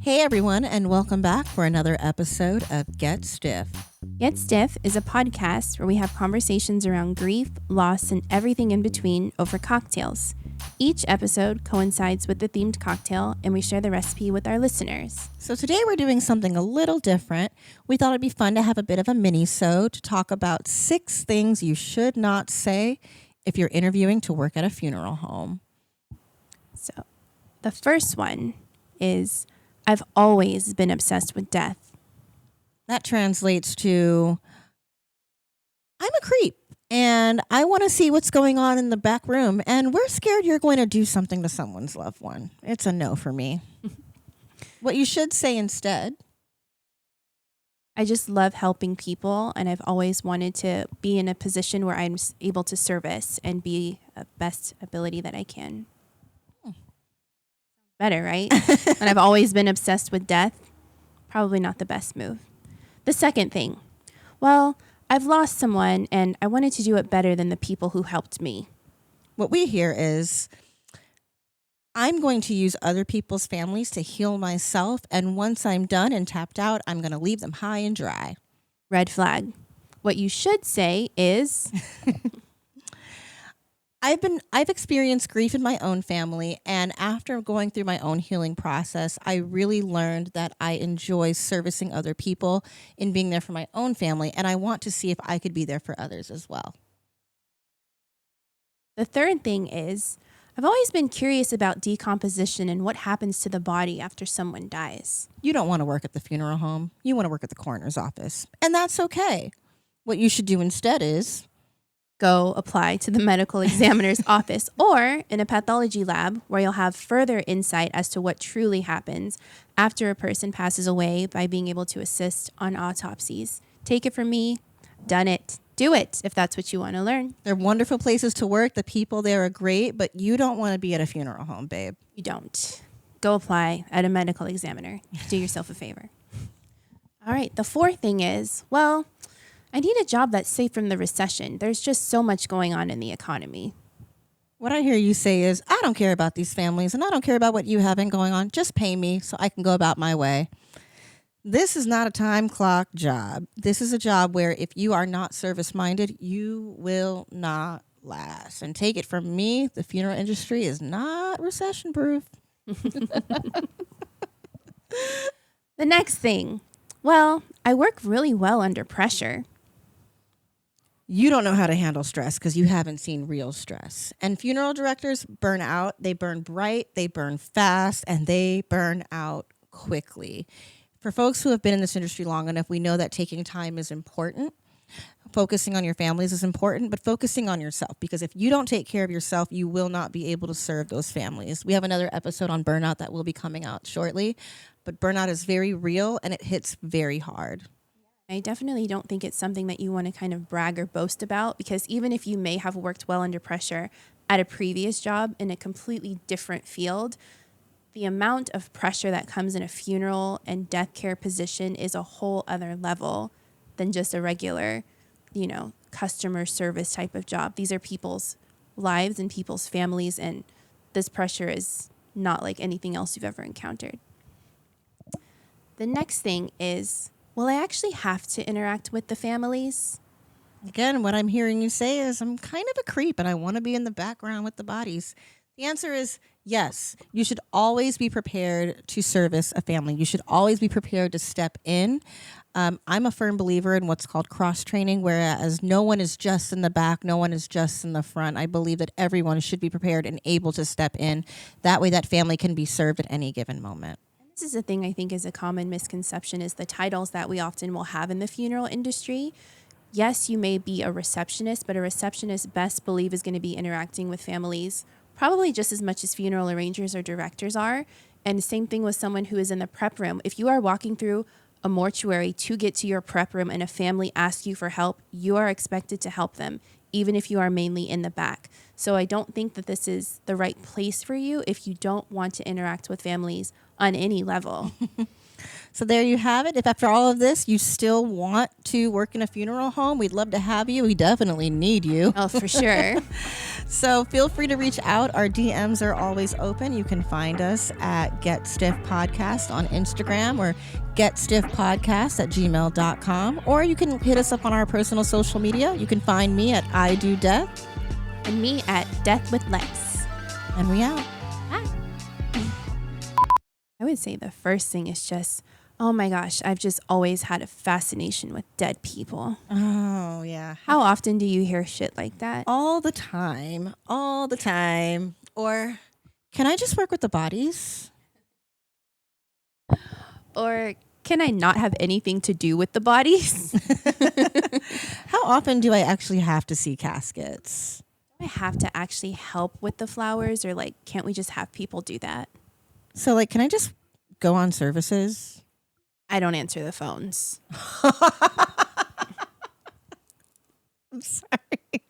Hey everyone, and welcome back for another episode of Get Stiff. Get Stiff is a podcast where we have conversations around grief, loss, and everything in between over cocktails. Each episode coincides with the themed cocktail, and we share the recipe with our listeners. So today we're doing something a little different. We thought it'd be fun to have a bit of a mini-so to talk about 6 things you should not say if you're interviewing to work at a funeral home. So, the first one is I've always been obsessed with death. That translates to I'm a creep and I want to see what's going on in the back room, and we're scared you're going to do something to someone's loved one. It's a no for me. What you should say instead. I just love helping people, and I've always wanted to be in a position where I'm able to service and be a best ability that I can. Better, right? And I've always been obsessed with death. Probably not the best move. The second thing, well, I've lost someone and I wanted to do it better than the people who helped me. What we hear is I'm going to use other people's families to heal myself, and once I'm done and tapped out, I'm going to leave them high and dry. Red flag. What you should say is I've experienced grief in my own family, and after going through my own healing process, I really learned that I enjoy servicing other people and being there for my own family, and I want to see if I could be there for others as well. the third thing is I've always been curious about decomposition and what happens to the body after someone dies. You don't want to work at the funeral home. You want to work at the coroner's office, and that's okay. What you should do instead is Go apply to the medical examiner's office or in a pathology lab where you'll have further insight as to what truly happens after a person passes away by being able to assist on autopsies. Take it from me, done it. Do it if that's what you want to learn. they're wonderful places to work. The people there are great, but you don't want to be at a funeral home, babe. You don't. Go apply at a medical examiner. Do yourself a favor. All right, the fourth thing is, well, I need a job that's safe from the recession. There's just so much going on in the economy. What I hear you say is, I don't care about these families and I don't care about what you have going on. Just pay me so I can go about my way. This is not a time clock job. This is a job where if you are not service minded, you will not last. And take it from me, the funeral industry is not recession proof. The next thing, well, I work really well under pressure. You don't know how to handle stress because you haven't seen real stress. And funeral directors burn out. They burn bright, they burn fast, and they burn out quickly. For folks who have been in this industry long enough, we know that taking time is important. Focusing on your families is important, but focusing on yourself, because if you don't take care of yourself, you will not be able to serve those families. We have another episode on burnout that will be coming out shortly, but burnout is very real and it hits very hard. I definitely don't think it's something that you want to kind of brag or boast about, because even if you may have worked well under pressure at a previous job in a completely different field, the amount of pressure that comes in a funeral and death care position is a whole other level than just a regular, customer service type of job. These are people's lives and people's families, and this pressure is not like anything else you've ever encountered. The next thing is, will I actually have to interact with the families? Again, what I'm hearing you say is I'm kind of a creep and I want to be in the background with the bodies. The answer is yes. You should always be prepared to service a family. You should always be prepared to step in. I'm a firm believer in what's called cross-training, whereas no one is just in the back, no one is just in the front. I believe that everyone should be prepared and able to step in. That way that family can be served at any given moment. This is a thing I think is a common misconception, is the titles that we often will have in the funeral industry. Yes, you may be a receptionist, but a receptionist best believe is going to be interacting with families probably just as much as funeral arrangers or directors are. And the same thing with someone who is in the prep room. If you are walking through a mortuary to get to your prep room and a family asks you for help, you are expected to help them, even if you are mainly in the back. So I don't think that this is the right place for you if you don't want to interact with families on any level. So there you have it. If after all of this you still want to work in a funeral home, we'd love to have you. We definitely need you. Oh, for sure. So feel free to reach out. Our DMs are always open. You can find us at Get Stiff Podcast on Instagram or getstiffpodcast@gmail.com. Or you can hit us up on our personal social media. You can find me at I Do Death. And me at Death with Lex. And we out. Bye. I would say the first thing is just, oh my gosh, I've just always had a fascination with dead people. Oh, yeah. How often do you hear shit like that? All the time. All the time. Or can I just work with the bodies? Or can I not have anything to do with the bodies? How often do I actually have to see caskets? Do I have to actually help with the flowers, or like, can't we just have people do that? So, like, can I just go on services? I don't answer the phones. I'm sorry.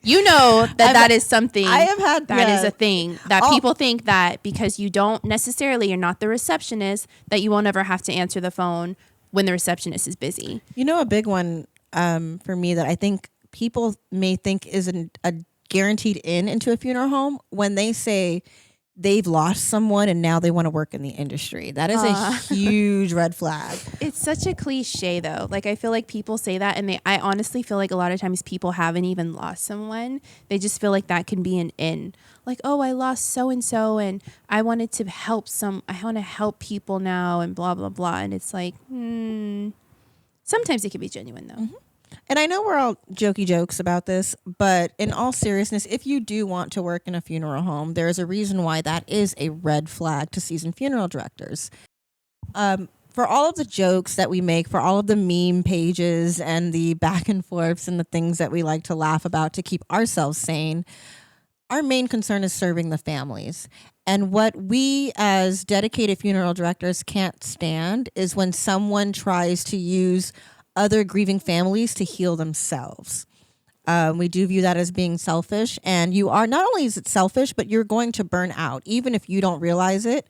You know that is something. I have had that is a thing that Oh. people think that because you don't necessarily, you're not the receptionist, that you won't ever have to answer the phone when the receptionist is busy. You know, a big one for me that I think people may think is a guaranteed into a funeral home when they say they've lost someone and now they want to work in the industry. That is a huge red flag. It's such a cliche though. Like, I feel like people say that, and I honestly feel like a lot of times people haven't even lost someone. They just feel like that can be an in. Like, oh, I lost so and so and I wanted to help I want to help people now and blah blah blah. And it's like, sometimes it can be genuine though. Mm-hmm. And I know we're all jokey jokes about this, but in all seriousness, if you do want to work in a funeral home, there is a reason why that is a red flag to seasoned funeral directors. For all of the jokes that we make, for all of the meme pages and the back and forths and the things that we like to laugh about to keep ourselves sane, our main concern is serving the families. And what we as dedicated funeral directors can't stand is when someone tries to use other grieving families to heal themselves. We do view that as being selfish, and you are, not only is it selfish, but you're going to burn out, even if you don't realize it.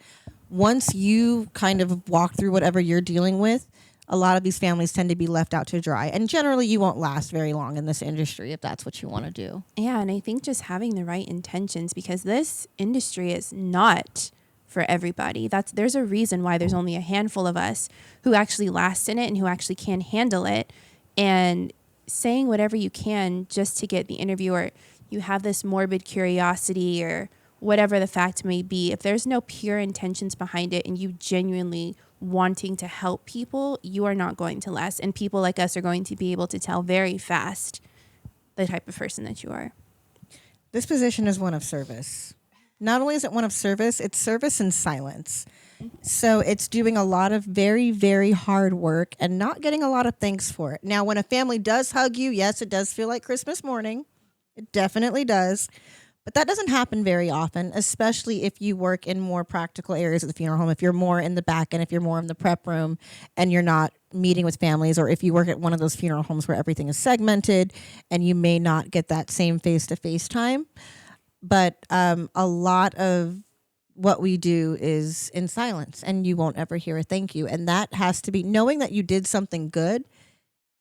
Once you kind of walk through whatever you're dealing with, a lot of these families tend to be left out to dry, and generally you won't last very long in this industry if that's what you want to do. Yeah, and I think just having the right intentions, because this industry is not for everybody. There's a reason why there's only a handful of us who actually last in it and who actually can handle it. And saying whatever you can just to get the interview, or you have this morbid curiosity or whatever the fact may be, if there's no pure intentions behind it and you genuinely wanting to help people, you are not going to last. And people like us are going to be able to tell very fast the type of person that you are. This position is one of service. Not only is it one of service, it's service in silence. So it's doing a lot of very, very hard work and not getting a lot of thanks for it. Now, when a family does hug you, yes, it does feel like Christmas morning. It definitely does. But that doesn't happen very often, especially if you work in more practical areas of the funeral home. If you're more in the back end, if you're more in the prep room and you're not meeting with families, or if you work at one of those funeral homes where everything is segmented and you may not get that same face-to-face time. But a lot of what we do is in silence, and you won't ever hear a thank you. And that has to be, knowing that you did something good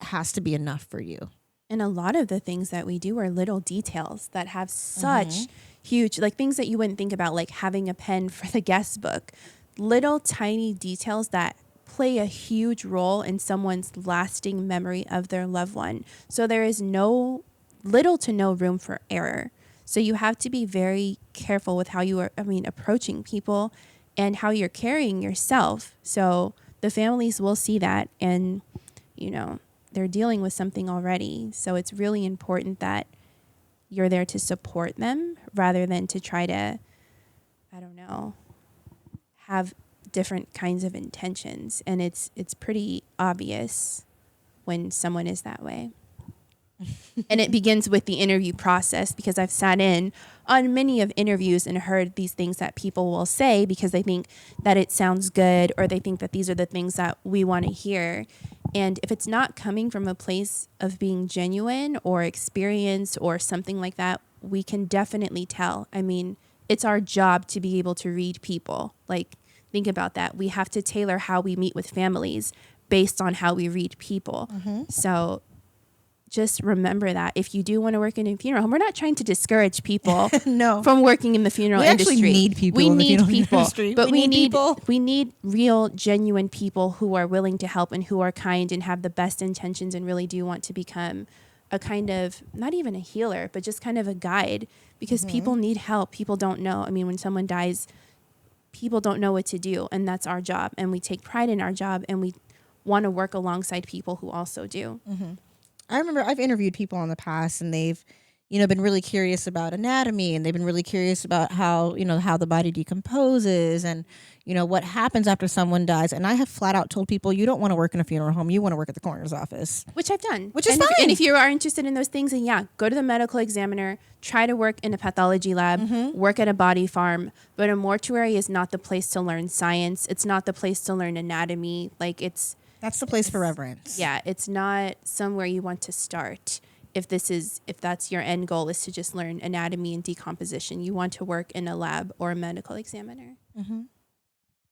has to be enough for you. And a lot of the things that we do are little details that have such huge, like things that you wouldn't think about, like having a pen for the guest book. Little tiny details that play a huge role in someone's lasting memory of their loved one. So there is little to no room for error. So you have to be very careful with how you are, approaching people and how you're carrying yourself. So the families will see that, and, they're dealing with something already. So it's really important that you're there to support them rather than to try to, have different kinds of intentions. And it's pretty obvious when someone is that way. And it begins with the interview process, because I've sat in on many of interviews and heard these things that people will say because they think that it sounds good, or they think that these are the things that we want to hear. And if it's not coming from a place of being genuine or experience or something like that, we can definitely tell. It's our job to be able to read people. Like, think about that. We have to tailor how we meet with families based on how we read people. So just remember that if you do want to work in a funeral home, we're not trying to discourage people No. from working in the funeral We industry. actually need people We in the need funeral people, industry. but We need people. we need real, genuine people who are willing to help and who are kind and have the best intentions and really do want to become a kind of, not even a healer, but just kind of a guide, because people need help. People don't know. I mean, when someone dies, people don't know what to do, and that's our job. And we take pride in our job, and we want to work alongside people who also do. I remember I've interviewed people in the past, and they've, been really curious about anatomy, and they've been really curious about how the body decomposes and, what happens after someone dies. And I have flat out told people, you don't want to work in a funeral home. You want to work at the coroner's office. Which I've done. Which is and fine. And if you are interested in those things, then yeah, go to the medical examiner, try to work in a pathology lab, work at a body farm. But a mortuary is not the place to learn science. It's not the place to learn anatomy. That's the place for reverence. Yeah, it's not somewhere you want to start. If that's your end goal, is to just learn anatomy and decomposition. You want to work in a lab or a medical examiner.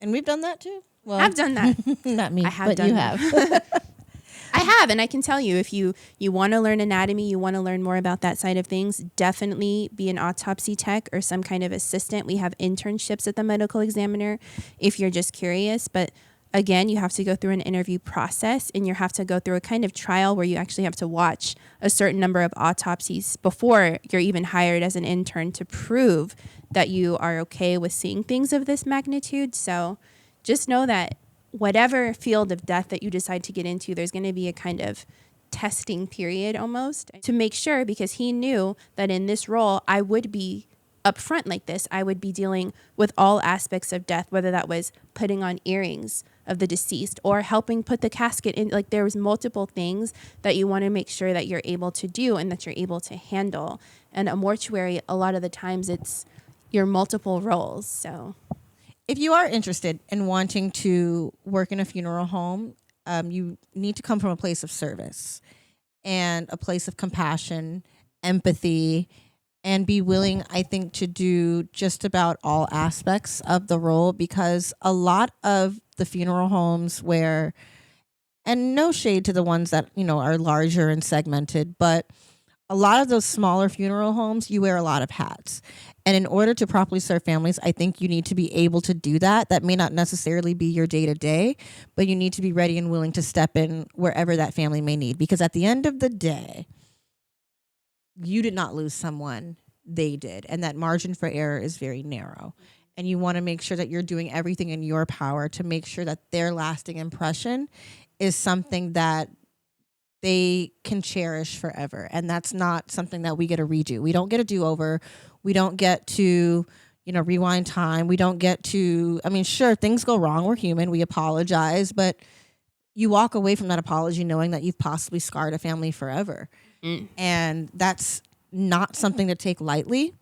And we've done that too. Well, I've done that. not me, I have but done you that. have. I have, and I can tell you, if you want to learn anatomy, you want to learn more about that side of things, definitely be an autopsy tech or some kind of assistant. We have internships at the medical examiner if you're just curious. But again, you have to go through an interview process, and you have to go through a kind of trial where you actually have to watch a certain number of autopsies before you're even hired as an intern to prove that you are okay with seeing things of this magnitude. So just know that whatever field of death that you decide to get into, there's going to be a kind of testing period almost to make sure, because he knew that in this role, I would be upfront like this. I would be dealing with all aspects of death, whether that was putting on earrings of the deceased or helping put the casket in. Like, there was multiple things that you want to make sure that you're able to do and that you're able to handle. And a mortuary, a lot of the times it's your multiple roles. So If you are interested in wanting to work in a funeral home, you need to come from a place of service and a place of compassion, empathy, and be willing, I think, to do just about all aspects of the role, because a lot of the funeral homes where, and no shade to the ones that, are larger and segmented, but a lot of those smaller funeral homes, you wear a lot of hats. And in order to properly serve families, I think you need to be able to do that. That may not necessarily be your day to day, but you need to be ready and willing to step in wherever that family may need. Because at the end of the day, you did not lose someone, they did. And that margin for error is very narrow. And you want to make sure that you're doing everything in your power to make sure that their lasting impression is something that they can cherish forever. And that's not something that we get to redo. We don't get a do-over. We don't get to, rewind time. We don't get to, sure, things go wrong. We're human. We apologize. But you walk away from that apology knowing that you've possibly scarred a family forever. And that's not something to take lightly.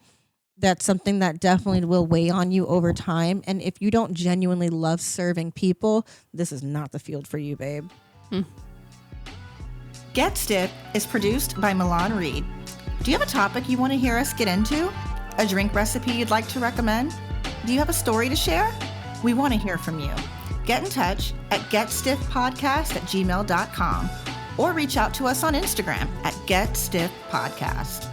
That's something that definitely will weigh on you over time. And if you don't genuinely love serving people, this is not the field for you, babe. Get Stiff is produced by Milan Reed. Do you have a topic you want to hear us get into? A drink recipe you'd like to recommend? Do you have a story to share? We want to hear from you. Get in touch at getstiffpodcast@gmail.com or reach out to us on Instagram at getstiffpodcast.